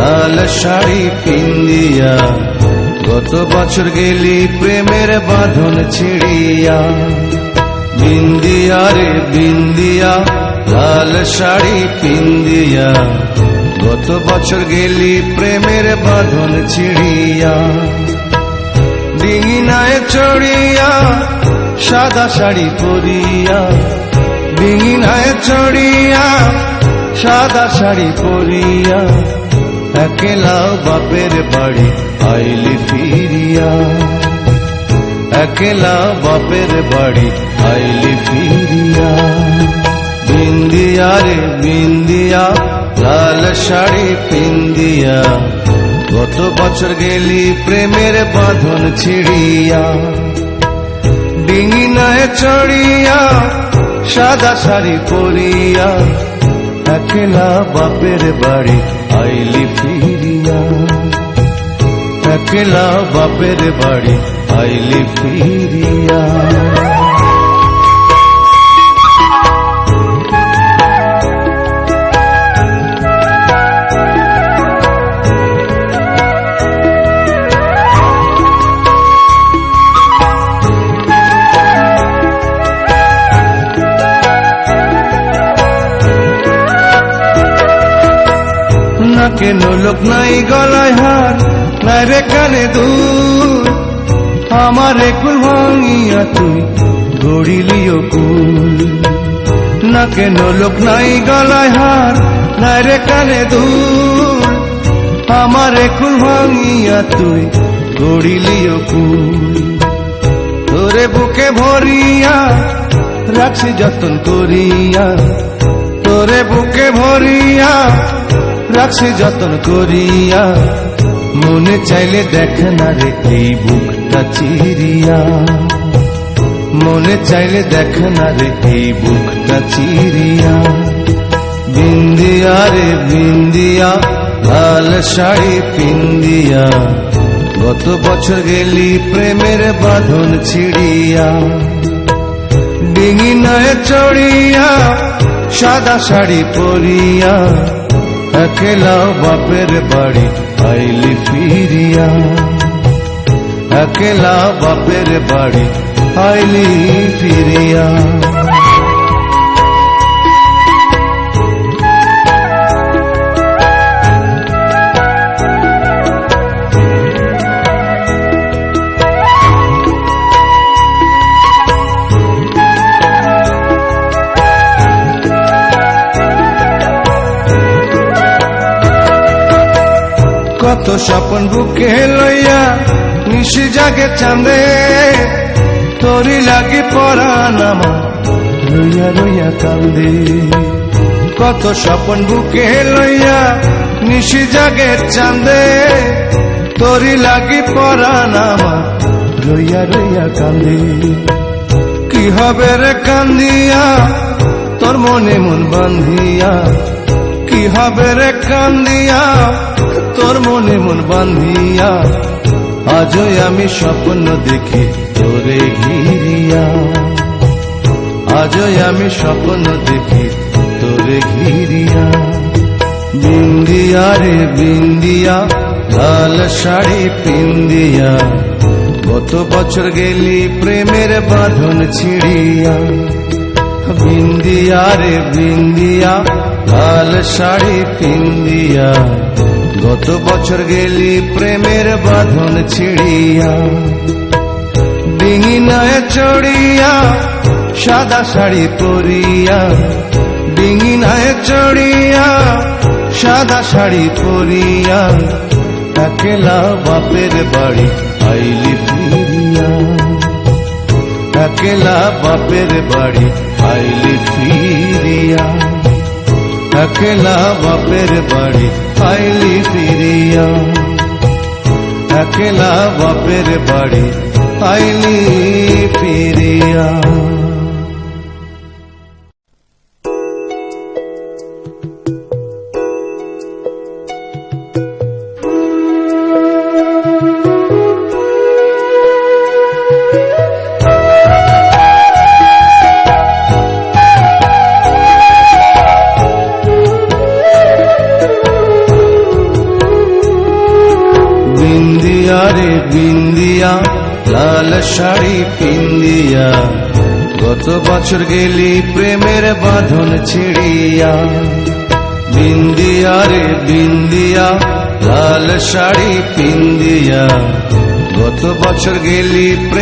লাল শাড়ি পিন্দিয়া, গত বছর গেলি প্রেমের বাঁধন ছিড়িয়া। বিন্দিয়া রে বিন্দিয়া, লাল শাড়ি পিন্দিয়া, গত বছর গেলি প্রেমের বাঁধন ছিড়িয়া। ডিঙিনায় চড়িয়া সাদা শাড়ি পরিয়া, ডিঙিনায় চড়িয়া সাদা শাড়ি পরিয়া, একলা বাপের বাড়ি আইলি ফিরিয়া। একলা বাপের বাড়ি আইলি ফিরিয়া। বিন্দিয়া রে বিন্দিয়া, লাল শাড়ি পিন্দিয়া, গত বছর গেলি প্রেমের বাঁধন ছিড়িয়া। ডিঙিনায় চড়িয়া সাদা শাড়ি পরিয়া, একলা বাপের বাড়ি আইলি ফিরিয়া। একলা বাপের বাড়ি আইলি ফিরিয়া। নাকে নোলক নাই গলায় হার, নাই রে কানে দুল, আমারে কুল ভাঙিয়া তুই গড়িলিও কুল। নাকে নোলক নাই গলায় হার, নাই রে কানে দুল, আমারে কুল ভাঙিয়া তুই গড়িলিও কুল। তোরে বুকে ভরিয়া রাখছি যতন করিয়া, তোরে বুকে ভরিয়া রাখছি যতন করিয়া, মনে চাইলে দেখ না রে এই বুকটা চিরিয়া। মনে চাইলে দেখ না রে এই বুকটা চিরিয়া। বিন্দিয়া রে বিন্দিয়া, লাল শাড়ি পিন্দিয়া, গত বছর গেলি প্রেমের বাঁধন ছিড়িয়া। ডিঙিনায় চড়িয়া সাদা শাড়ি পরিয়া, একলা বাপের বাড়ি আইলি ফিরিয়া। একলা বাপের বাড়ি আইলি ফিরিয়া। কত স্বপন বুকে লইয়া নিশি জাগে চাঁদে, তোরি লাগি পরাণ আমার রইয়া রইয়া কান্দে। কত স্বপন বুকে লইয়া নিশি জাগে চাঁদে, তোরি লাগি পরাণ আমার রইয়া রইয়া কান্দে। কি হবে রে কান্দিয়া তোর মনে মন বান্ধিয়া, কি হবে রে কান্দিয়া তোর মনে মন বান্ধিয়া। আজও আমি স্বপ্ন দেখি তোরে ঘিরিয়া, আজও আমি স্বপ্ন দেখি তোরে ঘিরিয়া। বিন্দিয়া রে বিন্দিয়া, লাল শাড়ি পিন্দিয়া, গত বছর গেলি প্রেমের বাঁধন ছিড়িয়া। বিন্দিয়া রে বিন্দিয়া, লাল শাড়ি পিন্দিয়া, গত বছর গেলি প্রেমের বাঁধন ছিড়িয়া। ডিঙিনায় চড়িয়া সাদা শাড়ি পরিয়া, ডিঙিনায় চড়িয়া সাদা শাড়ি পরিয়া, একলা বাপের বাড়ি আইলি ফিরিয়া। একলা বাপের বাড়ি আইলি ফিরিয়া। একলা বাপের বাড়ি আইলি ফিরিয়া। একলা বাপের বাড়ি আইলি ফিরিয়া। বিন্দিয়া লাল শাড়ি পিন্দিয়া গত বছর গেলি প্রেমের বাঁধন ছিড়িয়া বিন্দিয়া রে বিন্দিয়া লাল শাড়ি পিন্দিয়া গত বছর গেলি প্রেম